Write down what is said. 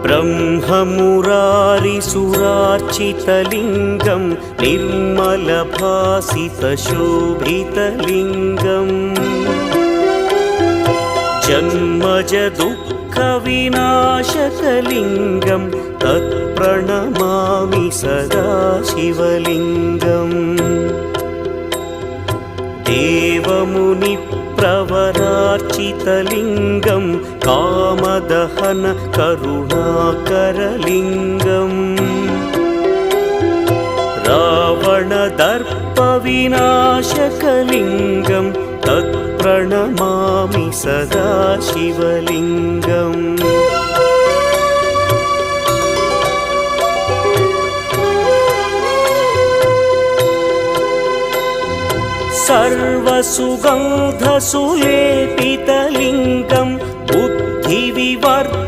ब्रह्ममुरारिसुरार्चितलिङ्गं निर्मलभासितशोभितलिङ्गम् जन्मजदुःखविनाशकलिङ्गं तत्प्रणमामि सदा शिवलिङ्गम् देवमुनिप्रवरार्चितलिङ्गं कामदहन करुणाकरलिङ्गम् रावणदर्पविनाशकलिङ्गं तत्प्रणमामि सदा शिवलिङ्गम् सर्वसुगन्धसुलेपितलिङ्गं बुद्धिविवर्धकलिङ्गम्